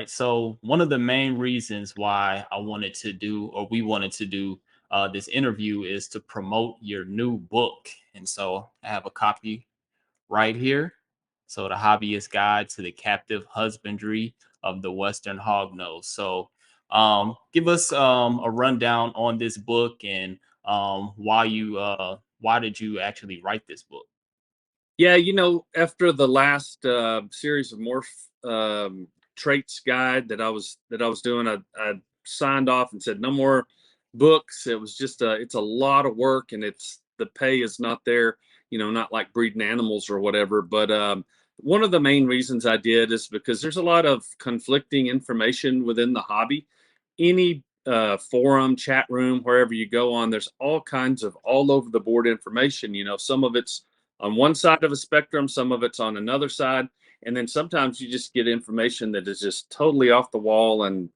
right? So one of the main reasons why I wanted to do, or we wanted to do this interview is to promote your new book. And so I have a copy right here. So the Hobbyist Guide to the Captive Husbandry of the Western Hognose. So give us a rundown on this book and why did you actually write this book? Yeah, after the last series of morph traits guide that I was doing, I signed off and said no more books. It was just it's a lot of work, and it's the pay is not there. Not like breeding animals or whatever. But one of the main reasons I did is because there's a lot of conflicting information within the hobby. Any forum, chat room, wherever you go on, there's all kinds of all over the board information. Some of it's on one side of a spectrum, some of it's on another side. And then sometimes you just get information that is just totally off the wall and,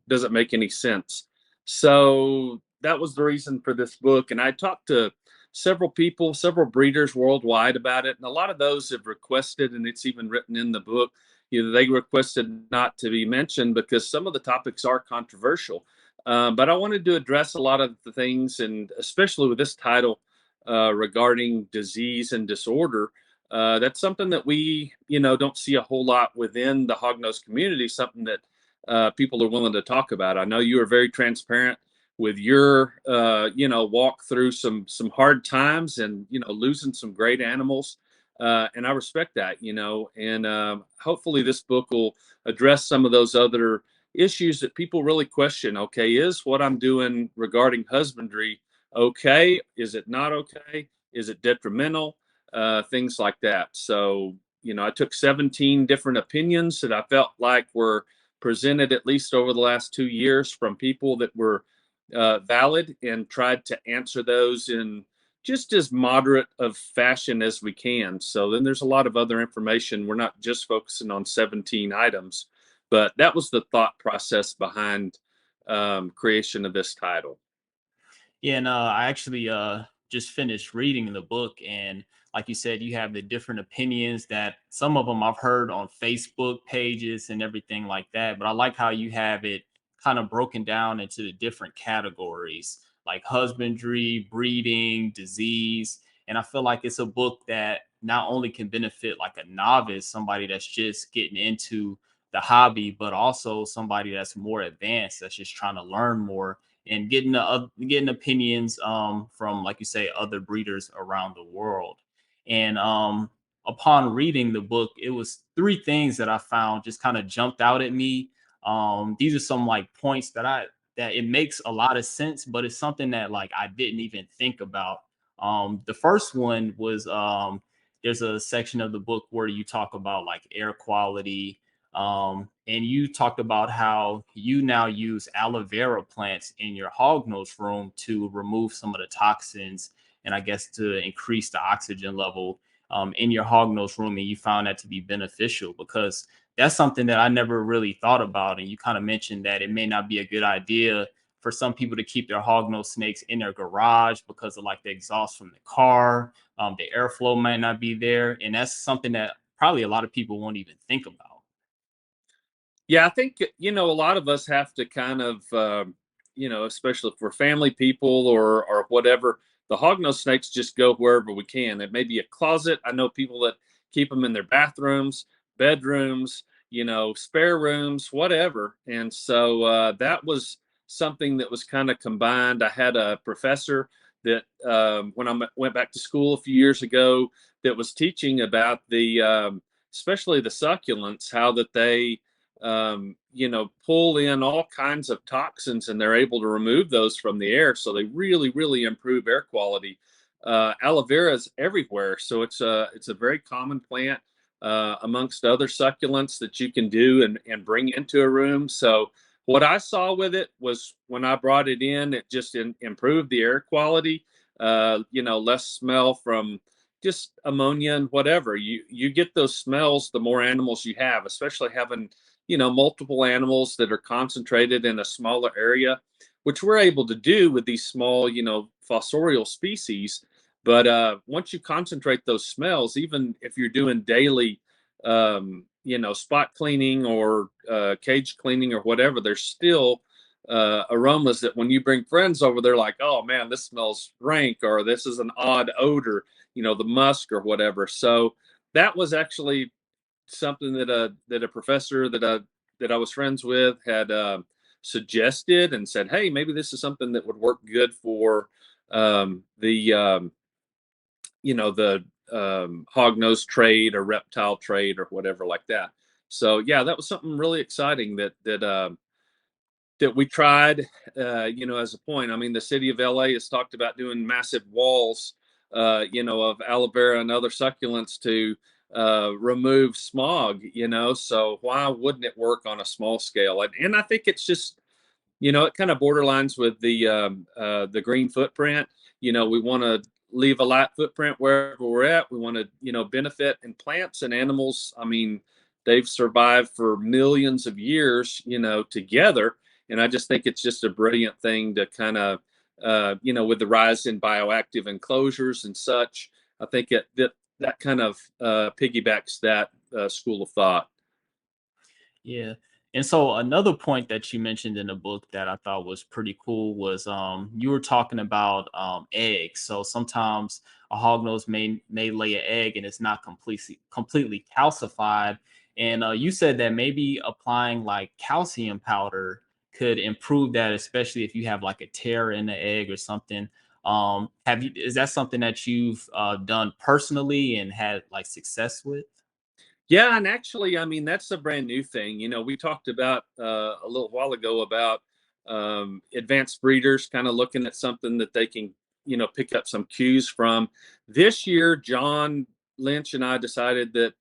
doesn't make any sense. So that was the reason for this book. And I talked to several people, several breeders worldwide about it. And a lot of those have requested, and it's even written in the book, they requested not to be mentioned because some of the topics are controversial. But I wanted to address a lot of the things, and especially with this title, regarding disease and disorder. That's something that we, don't see a whole lot within the hognose community. Something that people are willing to talk about. I know you are very transparent with your, walk through some hard times and losing some great animals. And I respect that, and hopefully this book will address some of those other issues that people really question. Okay, is what I'm doing regarding husbandry okay? Is it not okay? Is it detrimental? Things like that. So, I took 17 different opinions that I felt like were presented at least over the last 2 years from people that were valid, and tried to answer those in just as moderate of fashion as we can. So then there's a lot of other information. We're not just focusing on 17 items, but that was the thought process behind creation of this title. Yeah, and I actually just finished reading the book, and like you said, you have the different opinions that some of them I've heard on Facebook pages and everything like that. But I like how you have it kind of broken down into the different categories like husbandry, breeding, disease. And I feel like it's a book that not only can benefit like a novice, somebody that's just getting into the hobby, but also somebody that's more advanced, that's just trying to learn more and getting opinions from, like you say, other breeders around the world. And upon reading the book, it was three things that I found just kind of jumped out at me. These are some like points that it makes a lot of sense, but it's something that like I didn't even think about. The first one was there's a section of the book where you talk about like air quality, and you talked about how you now use aloe vera plants in your hognose room to remove some of the toxins and I guess to increase the oxygen level in your hognose room. And you found that to be beneficial because that's something that I never really thought about. And you kind of mentioned that it may not be a good idea for some people to keep their hognose snakes in their garage because of like the exhaust from the car. The airflow might not be there. And that's something that probably a lot of people won't even think about. Yeah, I think a lot of us have to kind of, especially for family people or whatever. The hognose snakes just go wherever we can. It may be a closet. I know people that keep them in their bathrooms, bedrooms, spare rooms, whatever. And so that was something that was kind of combined. I had a professor that when I went back to school a few years ago that was teaching about the especially the succulents, how that they pull in all kinds of toxins, and they're able to remove those from the air. So they really, really improve air quality. Aloe vera is everywhere, so it's a very common plant amongst other succulents that you can do and bring into a room. So what I saw with it was when I brought it in, it just improved the air quality. Less smell from just ammonia and whatever. You get those smells the more animals you have, especially having multiple animals that are concentrated in a smaller area, which we're able to do with these small, fossorial species. But once you concentrate those smells, even if you're doing daily spot cleaning or cage cleaning or whatever, there's still aromas that when you bring friends over, they're like, oh man, this smells rank, or this is an odd odor, the musk or whatever. So that was actually something that a professor that I was friends with had suggested and said, hey, maybe this is something that would work good for the the hognose trade or reptile trade or whatever like that. So yeah, that was something really exciting that we tried. As a point, I mean, the city of LA has talked about doing massive walls, of aloe vera and other succulents to remove smog. So why wouldn't it work on a small scale? And I think it's just it kind of borderlines with the green footprint. We want to leave a light footprint wherever we're at. We want to benefit, and plants and animals. I mean, they've survived for millions of years, together. And I just think it's just a brilliant thing to kind of with the rise in bioactive enclosures and such. I think that kind of piggybacks that school of thought. Yeah. And so another point that you mentioned in the book that I thought was pretty cool was you were talking about eggs. So sometimes a hognose may lay an egg and it's not completely calcified. And you said that maybe applying like calcium powder could improve that, especially if you have like a tear in the egg or something. Is that something that you've done personally and had like success with? Yeah, and actually, I mean, that's a brand new thing. We talked about a little while ago about advanced breeders kind of looking at something that they can, pick up some cues from. This year, John Lynch and I decided that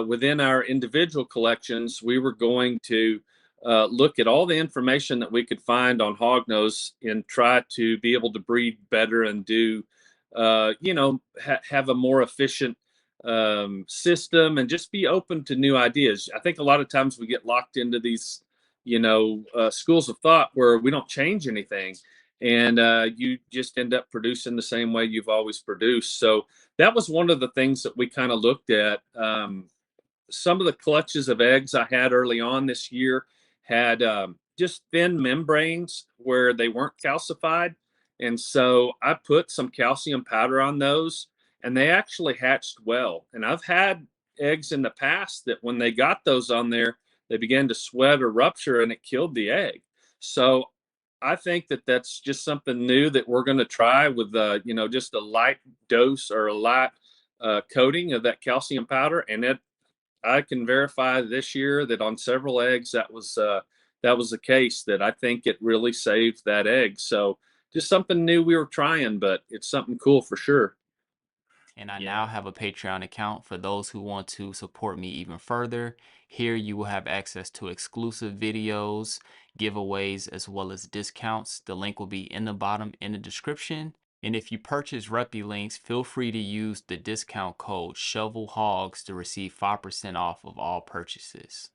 within our individual collections, we were going to look at all the information that we could find on hognose and try to be able to breed better and do, have a more efficient system and just be open to new ideas. I think a lot of times we get locked into these, schools of thought where we don't change anything, and you just end up producing the same way you've always produced. So that was one of the things that we kind of looked at. Some of the clutches of eggs I had early on this year had just thin membranes where they weren't calcified. And so I put some calcium powder on those, and they actually hatched well. And I've had eggs in the past that when they got those on there, they began to sweat or rupture and it killed the egg. So I think that that's just something new that we're going to try with, just a light dose or a light coating of that calcium powder. And I can verify this year that on several eggs that was the case. That I think it really saved that egg. So just something new we were trying, but it's something cool for sure. And I now Yeah. have a Patreon account for those who want to support me even further. Here you will have access to exclusive videos, giveaways, as well as discounts. The link will be in the bottom in the description. And if you purchase Reppy links, feel free to use the discount code ShovelHogs to receive 5% off of all purchases.